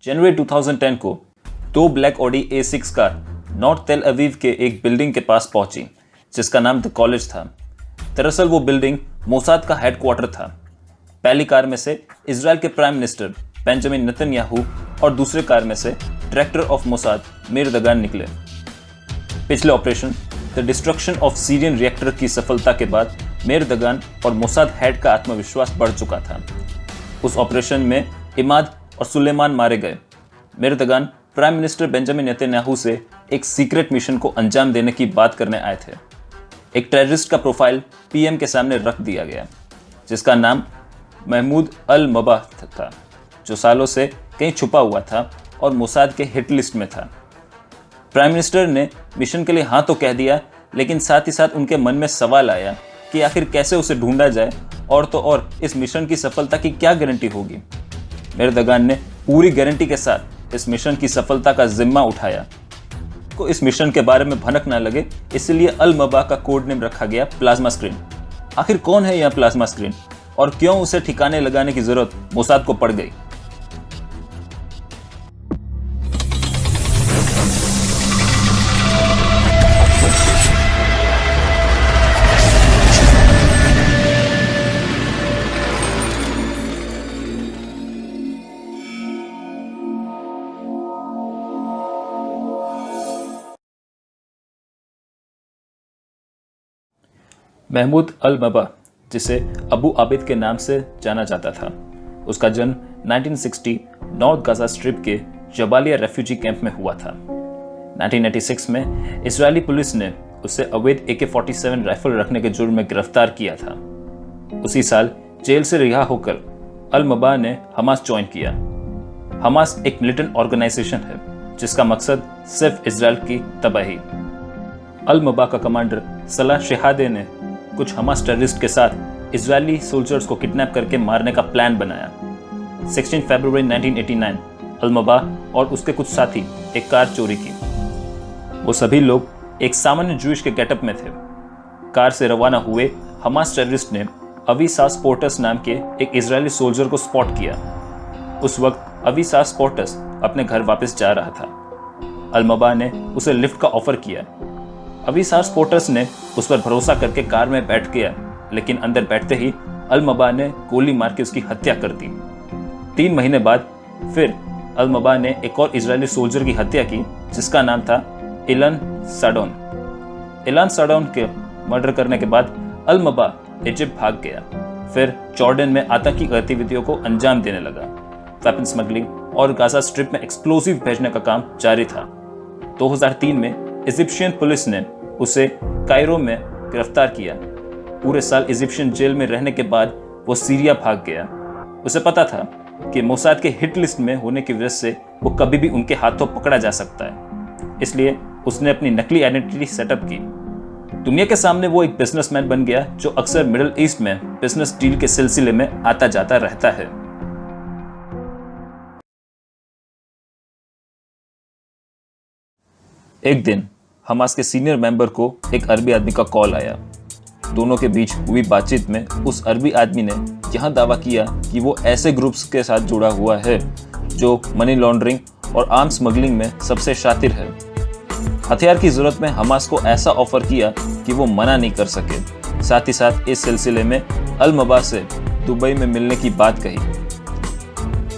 जनवरी 2010 को 2 black Audi A6 car north तेल अवीव के एक बिल्डिंग के पास पहुंची जिसका नाम द कॉलेज था। दरअसल वो बिल्डिंग मोसाद का हेडक्वार्टर था। पहली कार में से इजराइल के प्राइम मिनिस्टर बेंजामिन नेतन्याहू और दूसरे कार में से डायरेक्टर ऑफ मोसाद मीर दगान निकले। पिछले operation the destruction of Syrian reactor की सफलता के बाद मीर दगान और मोसाद हेड का आत्मविश्वास बढ़ चुका था। उस ऑपरेशन में इमाद और सुलेमान मारे गए। Meir Dagan prime minister Benjamin Netanyahu से एक सीक्रेट मिशन को अंजाम देने की बात करने आए थे। एक टेररिस्ट का प्रोफाइल पीएम के सामने रख दिया गया जिसका नाम महमूद अल मबा था, जो सालों से कहीं छुपा हुआ था और मोसाद के हिट लिस्ट में था। प्राइम मिनिस्टर ने मिशन के लिए हाँ तो कह दिया, लेकिन साथ ही साथ उनके मन में सवाल आया कि आखिर कैसे उसे ढूंढा जाए और तो और इस मिशन की सफलता की क्या गारंटी होगी। मीर दगान ने पूरी गारंटी के साथ इस मिशन की सफलता का जिम्मा उठाया। को इस मिशन के बारे में भनक ना लगे इसलिए अल मबा का कोड नेम रखा गया प्लाज्मा स्क्रीन। आखिर कौन है यह प्लाज्मा स्क्रीन और क्यों उसे ठिकाने लगाने की जरूरत मोसाद को पड़ गई? महमूद अल मबा, जिसे अबू आबिद के नाम से जाना जाता था, उसका जन्म 1960 नॉर्थ गाजा स्ट्रिप के जबालिया रेफ्यूजी कैंप में हुआ था। 1986 में इजरायली पुलिस ने उसे अवैध AK-47 राइफल रखने के जुर्म में गिरफ्तार किया था। उसी साल जेल से रिहा होकर अल मबा ने हमास ज्वाइन किया। हमास एक मिलिटेंट ऑर्गेनाइजेशन है जिसका मकसद सिर्फ इजराइल की तबाही। अल मबा का कमांडर सलाह शेहादे ने कुछ हमास टेररिस्ट के साथ इजरायली सोल्जर्स को किडनैप करके मारने का प्लान बनाया। 16 फरवरी 1989 अल मबा और उसके कुछ साथी एक कार चोरी की। वो सभी लोग एक सामान्य जूइश के गेटअप में थे। कार से रवाना हुए हमास टेररिस्ट ने अविसास पोर्टस नाम के एक इजरायली सोल्जर को स्पॉट किया। उस वक्त अविसास पोर्टस अपने घर वापस जा रहा था। अल मबा ने उसे लिफ्ट का ऑफर किया। अविसास पोर्टस ने उस पर भरोसा करके कार में बैठ गया, लेकिन अंदर बैठते ही अल मबा ने गोली मार के उसकी हत्या कर दी। 3 महीने बाद फिर अल मबा ने एक और इजरायली सोल्जर की हत्या की जिसका नाम था इलान साडोन। इलान साडोन के मर्डर करने के बाद अल मबा इजिप्ट भाग गया। फिर जॉर्डन में आतंकी गतिविधियों को अंजाम देने लगा। वेपन स्मगलिंग और गाजा स्ट्रिप में एक्सप्लोसिव भेजने का काम जारी था। 2003 में इजिप्शियन पुलिस ने उसे कायरो में गिरफ्तार किया। पूरे साल इजिप्शियन जेल में रहने के बाद वो सीरिया भाग गया। उसे पता था कि मोसाद के हिट लिस्ट में होने की वजह से वो कभी भी उनके हाथों पकड़ा जा सकता है, इसलिए उसने अपनी नकली आइडेंटिटी सेटअप की। दुनिया के सामने वो एक बिजनेसमैन बन गया जो अक्सर मिडिल ईस्ट में बिजनेस डील के सिलसिले में आता जाता रहता है। एक दिन हमास के सीनियर मेंबर को एक अरबी आदमी का कॉल आया। दोनों के बीच हुई बातचीत में उस अरबी आदमी ने यह दावा किया कि वो ऐसे ग्रुप्स के साथ जुड़ा हुआ है जो मनी लॉन्ड्रिंग और आर्म स्मगलिंग में सबसे शातिर है। हथियार की जरूरत में हमास को ऐसा ऑफर किया कि वो मना नहीं कर सके। साथ ही साथ इस सिलसिले में अल मबा से दुबई में मिलने की बात कही।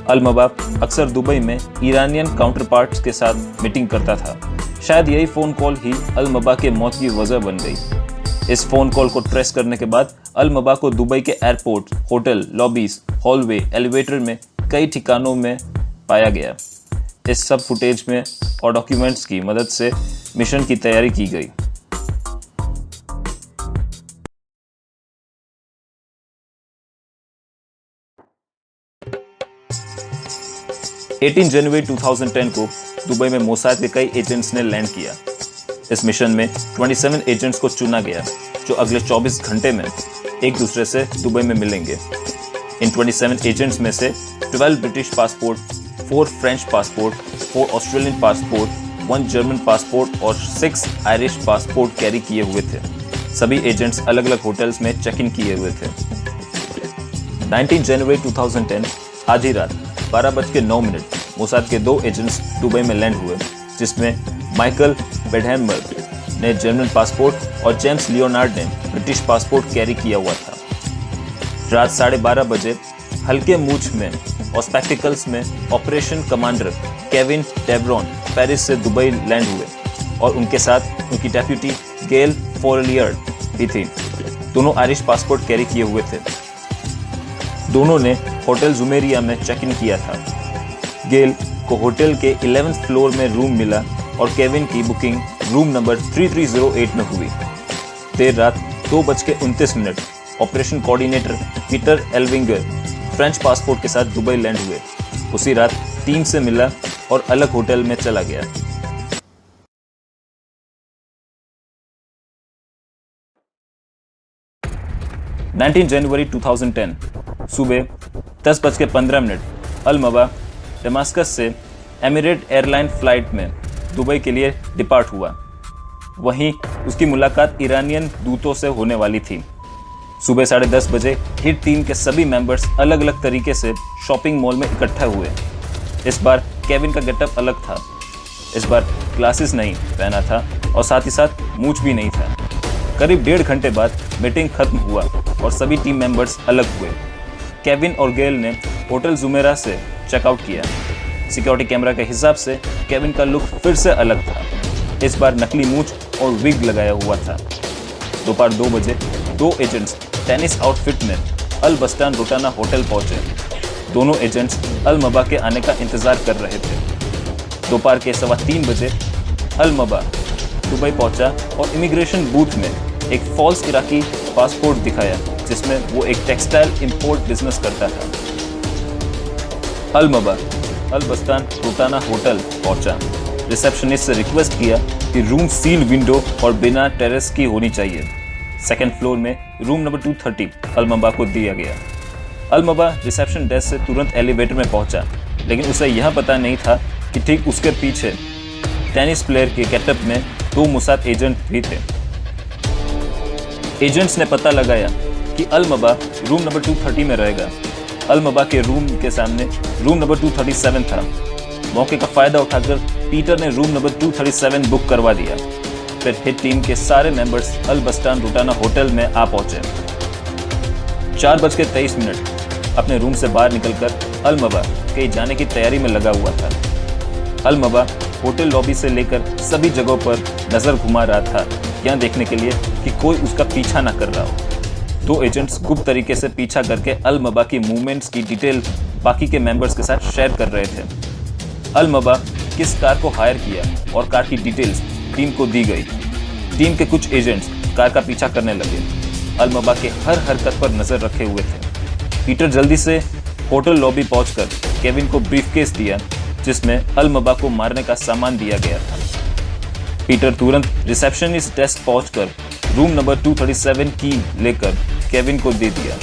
अल मबा अक्सर दुबई में ईरानियन काउंटर पार्ट्स के साथ मीटिंग करता था। शायद यही फोन कॉल ही अल मबा के मौत की वजह बन गई। इस फोन कॉल को ट्रेस करने के बाद अल मबा को दुबई के airport, hotel, lobbies, hallway, elevator में कई ठिकानों में पाया गया। इस सब फुटेज में और डॉक्यूमेंट्स की मदद से मिशन की तैयारी की गई। जनवरी 2010 को दुबई में मोसाद के कई एजेंट्स ने लैंड किया। इस मिशन में 27 एजेंट्स को चुना गया जो अगले 24 घंटे में एक दूसरे से दुबई में मिलेंगे। इन 27 एजेंट्स में से 12 British passport, 4 French passport, 4 Australian passport, 1 German passport और 6 आयरिश पासपोर्ट कैरी किए हुए थे। सभी एजेंट्स अलग अलग होटल्स में चेक इन किए हुए थे। 19 जनवरी 2010 आधी रात 12:09 मोसाद के 2 एजेंट्स दुबई में लैंड हुए, जिसमें माइकल बेडहैमर ने जर्मन पासपोर्ट और जेम्स लियोनार्ड ने ब्रिटिश पासपोर्ट कैरी किया हुआ था। रात 12:30 बजे हल्के मूछ में और स्पेक्टिकल्स में ऑपरेशन कमांडर केविन डेब्रॉन पेरिस से दुबई लैंड हुए और उनके साथ उनकी डेप्यूटी गेल फोरलियर्ड भी थी। दोनों आयरिश पासपोर्ट कैरी किए हुए थे। दोनों ने होटल जुमेरिया में चेक इन किया था। गेल को होटल के 11th फ्लोर में रूम मिला और केविन की बुकिंग रूम नंबर 3308 में हुई। देर रात 2:29 operation coordinator Peter Elvinger French passport के साथ दुबई लैंड हुए। उसी रात टीम से मिला और अलग होटल में चला गया। जनवरी 2010 सुबह 10:15 अल मबा दमास्कस से एमिरेट एयरलाइन फ्लाइट में दुबई के लिए डिपार्ट हुआ। वहीं उसकी मुलाकात ईरानियन दूतों से होने वाली थी। सुबह 10:30 बजे हिट टीम के सभी मेंबर्स अलग अलग तरीके से शॉपिंग मॉल में इकट्ठा हुए। इस बार केविन का गेटअप अलग था। इस बार ग्लासेस नहीं पहना था और साथ ही साथ मूंछ भी नहीं था। करीब 1.5 घंटे बाद मीटिंग खत्म हुआ और सभी टीम मेंबर्स अलग हुए। केविन और गेल ने होटल जुमेरा से चेकआउट किया। सिक्योरिटी कैमरा के हिसाब से केविन का लुक फिर से अलग था। इस बार नकली मूंछ और विग लगाया हुआ था। दोपहर 2 बजे 2 एजेंट्स टेनिस आउटफिट में अल बस्तान रोटाना होटल पहुंचे। दोनों एजेंट्स अल मबा के आने का इंतजार कर रहे थे। दोपहर के 3:15 बजे अल मबा दुबई पहुंचा और इमिग्रेशन बूथ में एक फॉल्स इराकी पासपोर्ट दिखाया, जिसमें वो एक टेक्सटाइल इंपोर्ट बिजनेस करता था। अल मबा अल बस्तान रोटाना होटल पहुंचा। रिसेप्शनिस्ट से रिक्वेस्ट किया कि रूम सील विंडो और बिना टेरेस की होनी चाहिए। 2nd फ्लोर में रूम नंबर 230 अल मबा को दिया गया। अल मबा रिसेप्शन डेस्क से तुरंत एलिवेटर में पहुंचा, लेकिन उसे यह पता नहीं था कि ठीक उसके पीछे टेनिस प्लेयर के गेटअप में 2 मोसाद एजेंट भी थे। एजेंट्स ने पता लगाया कि अल मबा रूम नंबर 230 में रहेगा। अल मबा के रूम के सामने रूम नंबर 237 था। मौके का फायदा उठाकर पीटर ने रूम नंबर 237 बुक करवा दिया। फिर हिट टीम के सारे मेंबर्स अल बस्तान रोटाना होटल में आ पहुंचे। 4:23 अपने रूम से बाहर निकलकर अल मबा कहीं जाने की तैयारी में लगा हुआ था। अल मबा होटल लॉबी से लेकर सभी जगहों पर नजर घुमा रहा था, यह देखने के लिए कि कोई उसका पीछा ना कर रहा हो। 2 एजेंट्स गुप्त तरीके से पीछा करके अल मबा की मूवमेंट्स की डिटेल बाकी के मेंबर्स के साथ शेयर कर रहे थे। अल मबा किस कार को हायर किया और कार की डिटेल्स टीम को दी गई। टीम के कुछ एजेंट्स कार का पीछा करने लगे। अल मबा के हर हरकत पर नजर रखे हुए थे। पीटर जल्दी से होटल लॉबी पहुंचकर केविन को ब्रीफकेस दिया, जिसमें अल मबा को मारने का सामान दिया गया था। पीटर तुरंत रिसेप्शनिस्ट डेस्क पहुंचकर रूम नंबर 237 की लेकर केविन को दे दिया।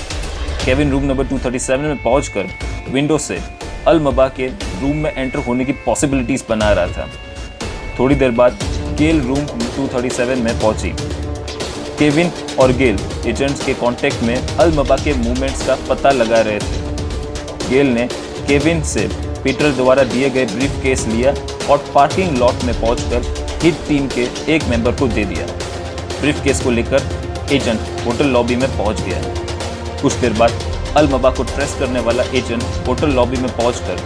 केविन रूम नंबर 237 में पहुंचकर विंडो से अल मबा के रूम में एंटर होने की पॉसिबिलिटीज बना रहा था। थोड़ी देर बाद गेल रूम 237 में पहुंची। केविन और गेल एजेंट्स के कांटेक्ट में अल मबा के मूवमेंट्स का पता लगा रहे थे। गेल ने केविन से पीटर द्वारा दिए गए ब्रीफ केस लिया और पार्किंग लॉट में पहुंचकर हिट टीम के एक मेंबर को दे दिया। ब्रीफ केस को लेकर एजेंट होटल लॉबी में पहुंच गया। कुछ देर बाद अल मबा को ट्रेस करने वाला एजेंट होटल लॉबी में पहुंचकर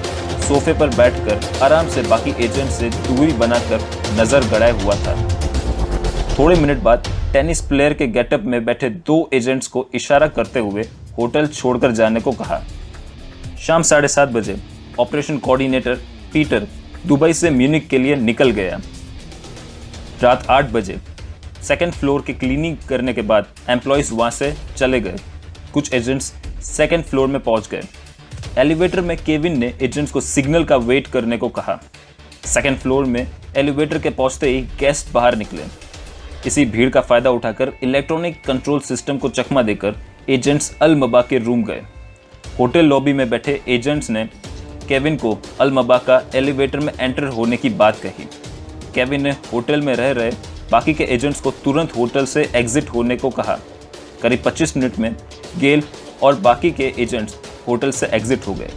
सोफे पर बैठकर आराम से बाकी एजेंट से दूरी बनाकर नजर गड़ाए हुआ था। थोड़े मिनट बाद टेनिस प्लेयर के गेटअप में बैठे 2 एजेंट्स को इशारा करते हुए होटल छोड़कर जाने को कहा। शाम 7:30 बजे ऑपरेशन कोऑर्डिनेटर पीटर दुबई से म्यूनिख के लिए निकल गया। रात 8 बजे 2nd फ्लोर की क्लीनिंग करने के बाद एम्प्लॉयज वहां से चले गए। कुछ एजेंट्स 2nd फ्लोर में पहुंच गए। एलिवेटर में केविन ने एजेंट्स को सिग्नल का वेट करने को कहा। 2nd फ्लोर में एलिवेटर के पहुंचते ही गेस्ट बाहर निकले। इसी भीड़ का फायदा उठाकर इलेक्ट्रॉनिक कंट्रोल सिस्टम को चकमा देकर एजेंट्स अल मबा के रूम गए। होटल लॉबी में बैठे एजेंट्स ने केविन को अल मबा का एलिवेटर में एंटर होने की बात कही। केविन ने होटल में रह रहे बाकी के एजेंट्स को तुरंत होटल से एग्जिट होने को कहा। करीब 25 मिनट में गेल और बाकी के एजेंट्स होटल से एग्जिट हो गए।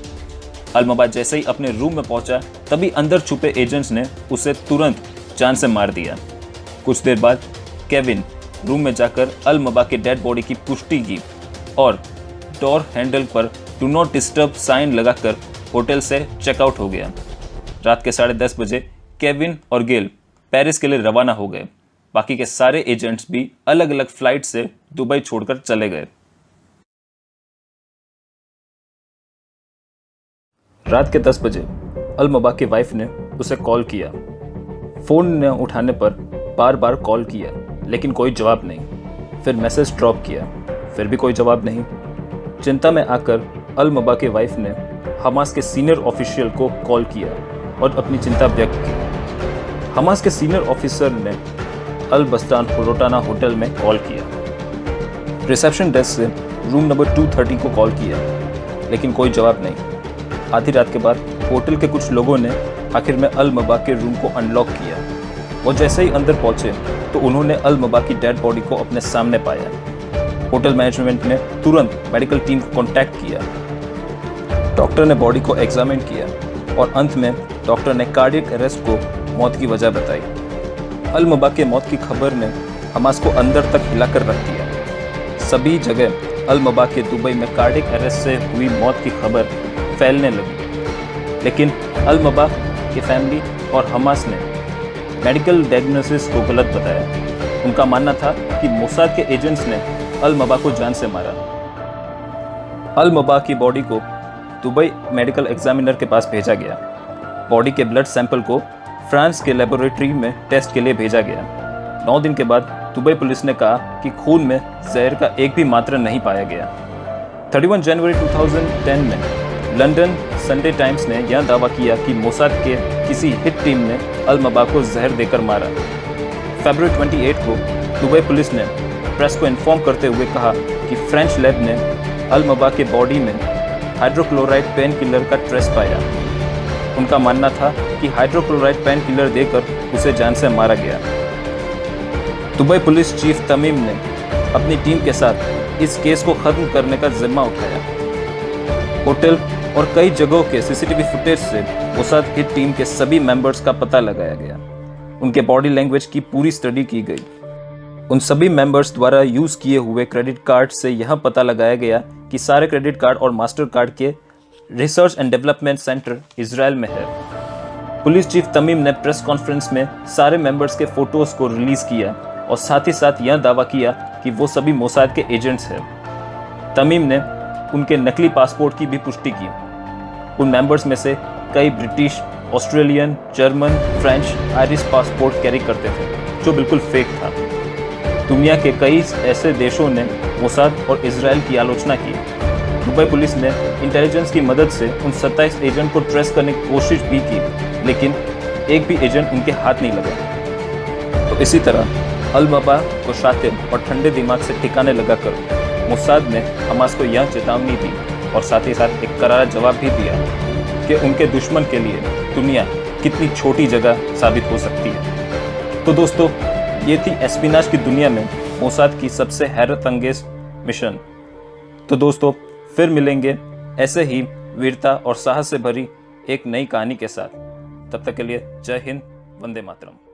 अल-मबा जैसे ही अपने रूम में पहुंचा तभी अंदर छुपे एजेंट्स ने उसे तुरंत जान से मार दिया। कुछ देर बाद केविन रूम में जाकर अल-मबा के डेड बॉडी की पुष्टि की और डोर हैंडल पर डू नॉट डिस्टर्ब साइन लगाकर होटल से चेकआउट हो गया। रात के 10:30 बजे केविन और गेल पेरिस के लिए रवाना हो गए। बाकी के सारे एजेंट्स भी अलग अलग फ्लाइट से दुबई छोड़कर चले गए। रात के 10 बजे अल-मबा की वाइफ ने उसे कॉल किया। फोन न उठाने पर बार बार कॉल किया लेकिन कोई जवाब नहीं। फिर मैसेज ड्रॉप किया, फिर भी कोई जवाब नहीं। चिंता में आकर अल-मबा के वाइफ ने हमास के सीनियर ऑफिशियल को कॉल किया और अपनी चिंता व्यक्त की। हमास के सीनियर ऑफिसर ने अल बस्तान रोटाना होटल में कॉल किया। रिसेप्शन डेस्क से रूम नंबर 230 को कॉल किया लेकिन कोई जवाब नहीं। आधी रात के बाद होटल के कुछ लोगों ने आखिर में अल-मबा के रूम को अनलॉक किया। वो जैसे ही अंदर पहुंचे तो उन्होंने अल-मबा की डेड बॉडी को अपने सामने पाया। होटल मैनेजमेंट ने तुरंत मेडिकल टीम को कॉन्टैक्ट किया। डॉक्टर ने बॉडी को एग्जामिन किया और अंत में डॉक्टर ने कार्डियक अरेस्ट को मौत की वजह बताई। अल-मबा के मौत की खबर ने हमास को अंदर तक हिलाकर रख दिया। सभी जगह अल-मबा के दुबई में कार्डियक अरेस्ट से हुई मौत की खबर फैलने लगी, लेकिन अल-मबा की फैमिली और हमास ने मेडिकल डायग्नोसिस को गलत बताया। उनका मानना था कि मोसाद के एजेंट्स ने अल-मबा को जान से मारा। अल-मबा की बॉडी को दुबई मेडिकल एग्जामिनर के पास भेजा गया। बॉडी के ब्लड सैंपल को फ्रांस के लेबोरेटरी में टेस्ट के लिए भेजा गया। 9 दिन के बाद दुबई पुलिस ने कहा कि खून में जहर का एक भी मात्रा नहीं पाया गया। 31 जनवरी 2010 में लंदन संडे टाइम्स ने यह दावा किया कि मोसाद के किसी हिट टीम ने अल-मबा को जहर देकर मारा। फरवरी 28 को दुबई पुलिस ने प्रेस को इन्फॉर्म करते हुए कहा कि फ्रेंच लैब ने अल-मबा के बॉडी में हाइड्रोक्लोराइड पेन किलर का ट्रेस पाया। उनका मानना था कि हाइड्रोक्लोराइड पेन किलर देकर उसे जान से मारा गया। दुबई पुलिस चीफ तमीम ने अपनी टीम के साथ इस केस को खत्म करने का जिम्मा उठाया। होटल और कई जगहों के सीसीटीवी फुटेज से मोसाद हिट टीम के सभी मेंबर्स का पता लगाया गया। उनके बॉडी लैंग्वेज की पूरी स्टडी की गई। उन सभी मेंबर्स द्वारा यूज किए हुए क्रेडिट कार्ड से यह पता लगाया गया कि सारे क्रेडिट कार्ड और मास्टर कार्ड के research and development centre Israel में है। पुलिस चीफ तमीम ने प्रेस कॉन्फ्रेंस में सारे मेंबर्स के फोटोज को रिलीज किया और साथ ही साथ यह दावा किया कि वो सभी मोसाद के एजेंट्स हैं। तमीम ने उनके नकली पासपोर्ट की भी पुष्टि की। उन मेंबर्स में से कई British, Australian, German, French, Irish passport carry करते थे जो बिल्कुल फेक था। दुनिया के कई ऐसे देशों ने मोसाद और इजराइल की आलोचना की। दुबई पुलिस ने इंटेलिजेंस की मदद से उन 27 एजेंट को ट्रेस करने की कोशिश भी की, लेकिन एक भी एजेंट उनके हाथ नहीं लगा। तो इसी तरह अल-मबा को शातिब और ठंडे दिमाग से ठिकाने लगाकर मोसाद ने हमास को यह चेतावनी दी और साथ ही साथ एक करारा जवाब भी दिया कि उनके दुश्मन के लिए दुनिया कितनी छोटी जगह साबित हो सकती है। तो दोस्तों, ये थी एस्पिनाज की दुनिया में मोसाद की सबसे हैरत अंगेज मिशन। तो दोस्तों, फिर मिलेंगे ऐसे ही वीरता और साहस से भरी एक नई कहानी के साथ। तब तक के लिए जय हिंद, वंदे मातरम।